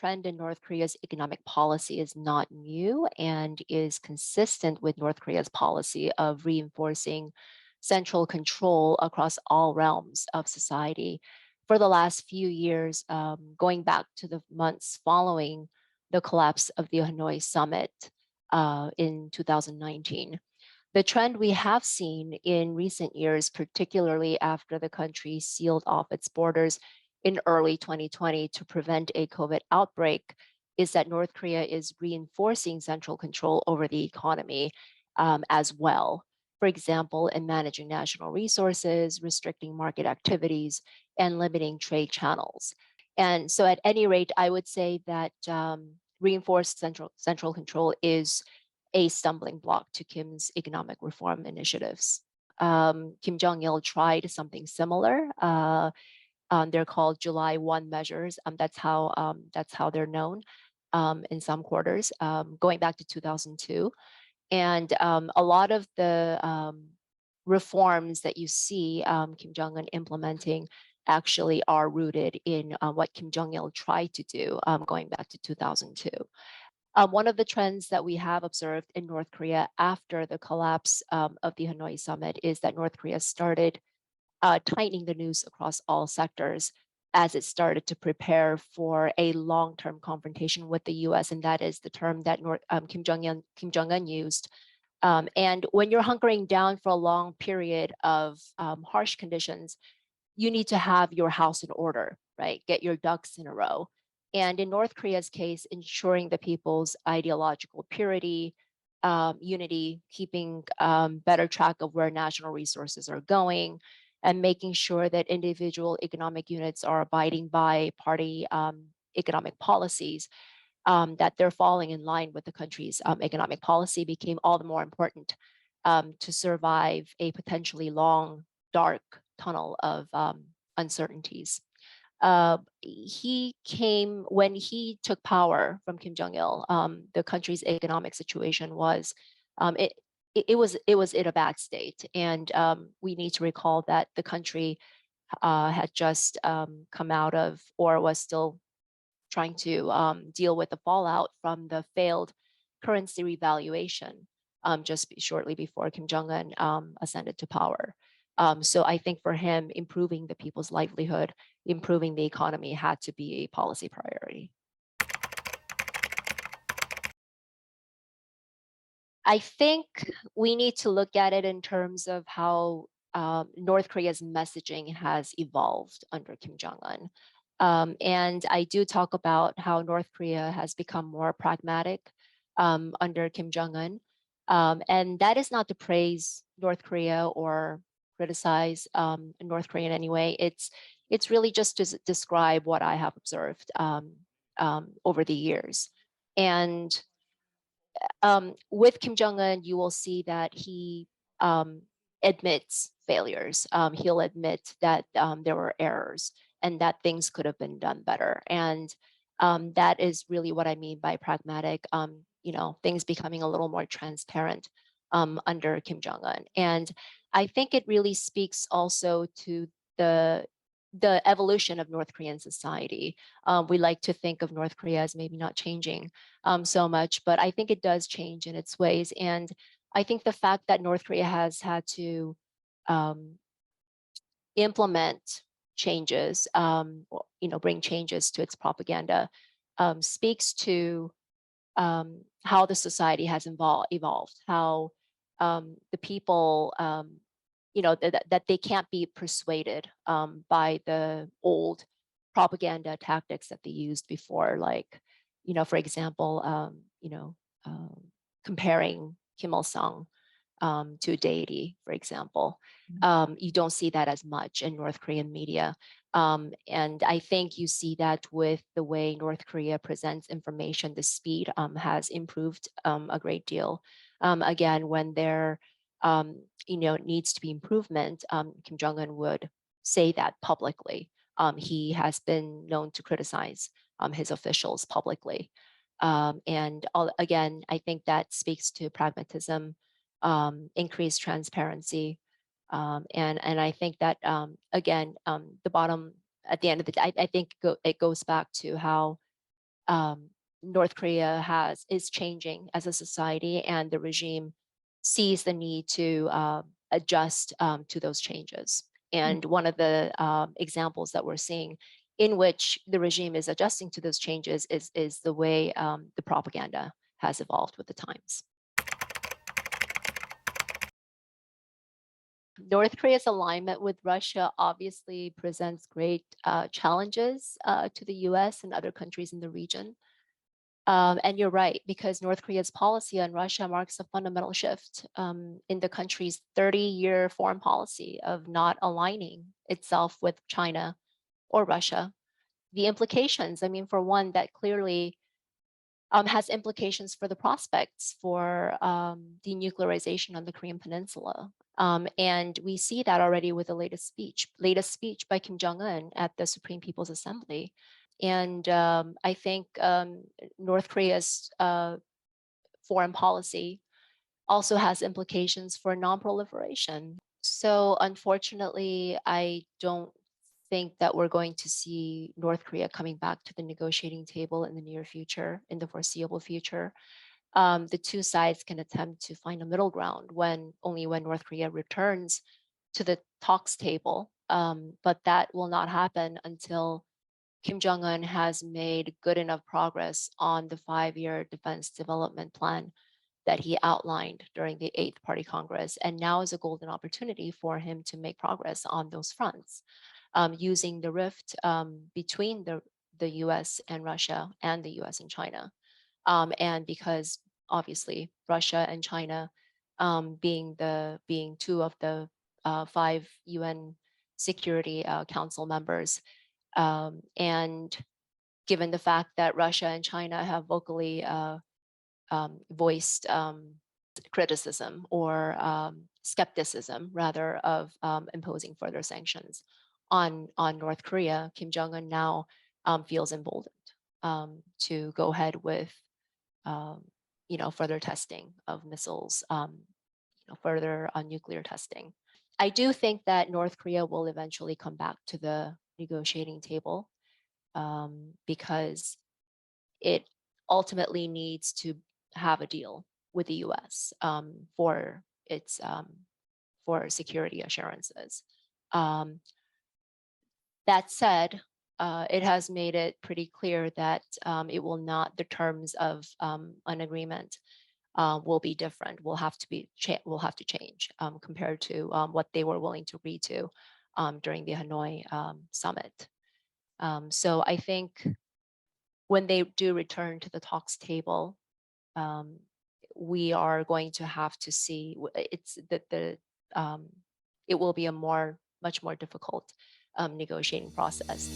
trend in North Korea's economic policy is not new and is consistent with North Korea's policy of reinforcing central control across all realms of society. For the last few years, going back to the months following the collapse of the Hanoi summit in 2019. The trend we have seen in recent years, particularly after the country sealed off its borders in early 2020 to prevent a COVID outbreak, is that North Korea is reinforcing central control over the economy as well. For example, in managing national resources, restricting market activities, and limiting trade channels. And so at any rate, I would say that reinforced central control is a stumbling block to Kim's economic reform initiatives. Kim Jong-il tried something similar. They're called July 1 measures. That's how they're known in some quarters, going back to 2002. And a lot of the reforms that you see Kim Jong-un implementing actually are rooted in what Kim Jong-il tried to do going back to 2002. One of the trends that we have observed in North Korea after the collapse of the Hanoi summit is that North Korea started tightening the noose across all sectors as it started to prepare for a long-term confrontation with the U.S., and that is the term that Kim Jong-un used. And when you're hunkering down for a long period of harsh conditions, you need to have your house in order, right? Get your ducks in a row. And in North Korea's case, ensuring the people's ideological purity, unity, keeping better track of where national resources are going, and making sure that individual economic units are abiding by party economic policies, that they're falling in line with the country's economic policy became all the more important to survive a potentially long, dark tunnel of uncertainties. He came when he took power from Kim Jong-il. The country's economic situation was it was in a bad state, and we need to recall that the country had just come out of or was still trying to deal with the fallout from the failed currency revaluation just shortly before Kim Jong-un ascended to power. So I think for him, improving the people's livelihood, improving the economy had to be a policy priority. I think we need to look at it in terms of how North Korea's messaging has evolved under Kim Jong-un. And I do talk about how North Korea has become more pragmatic under Kim Jong-un. And that is not to praise North Korea or criticize North Korea in any way. It's really just to describe what I have observed over the years. And with Kim Jong-un, you will see that he admits failures. He'll admit that there were errors and that things could have been done better. And that is really what I mean by pragmatic, things becoming a little more transparent under Kim Jong-un. And I think it really speaks also to the evolution of North Korean society. We like to think of North Korea as maybe not changing so much, but I think it does change in its ways. And I think the fact that North Korea has had to implement changes, bring changes to its propaganda, speaks to how the society has evolved, how the people, that they can't be persuaded by the old propaganda tactics that they used before, like, for example, comparing Kim Il-sung to a deity, for example. You don't see that as much in North Korean media. And I think you see that with the way North Korea presents information, the speed has improved a great deal. Again, when there needs to be improvement, Kim Jong-un would say that publicly. He has been known to criticize his officials publicly. Again, I think that speaks to pragmatism, increased transparency. And I think that, again, the bottom, at the end of the day, I think it goes back to how North Korea is changing as a society, and the regime sees the need to adjust to those changes. And one of the examples that we're seeing in which the regime is adjusting to those changes is the way the propaganda has evolved with the times. North Korea's alignment with Russia obviously presents great challenges to the US and other countries in the region. And you're right, because North Korea's policy on Russia marks a fundamental shift in the country's 30-year foreign policy of not aligning itself with China or Russia. The implications, I mean, for one, that clearly has implications for the prospects for denuclearization on the Korean Peninsula. And we see that already with the latest speech by Kim Jong-un at the Supreme People's Assembly. And I think North Korea's foreign policy also has implications for non-proliferation. So unfortunately, I don't think that we're going to see North Korea coming back to the negotiating table in the near future, in the foreseeable future. The two sides can attempt to find a middle ground only when North Korea returns to the talks table. But that will not happen until Kim Jong-un has made good enough progress on the 5-year defense development plan that he outlined during the 8th Party Congress. And now is a golden opportunity for him to make progress on those fronts, using the rift between the US and Russia and the US and China. And because obviously Russia and China being two of the 5 UN Security Council members, and given the fact that Russia and China have vocally voiced criticism or skepticism, rather, of imposing further sanctions on North Korea, Kim Jong-un now feels emboldened to go ahead with further testing of missiles, further nuclear testing. I do think that North Korea will eventually come back to the negotiating table because it ultimately needs to have a deal with the US for its for security assurances. That said, it has made it pretty clear that it will not, the terms of an agreement will be different. Will have to change compared to what they were willing to agree to during the Hanoi summit. So I think when they do return to the talks table, we are going to have to see it will be a much more difficult negotiating process.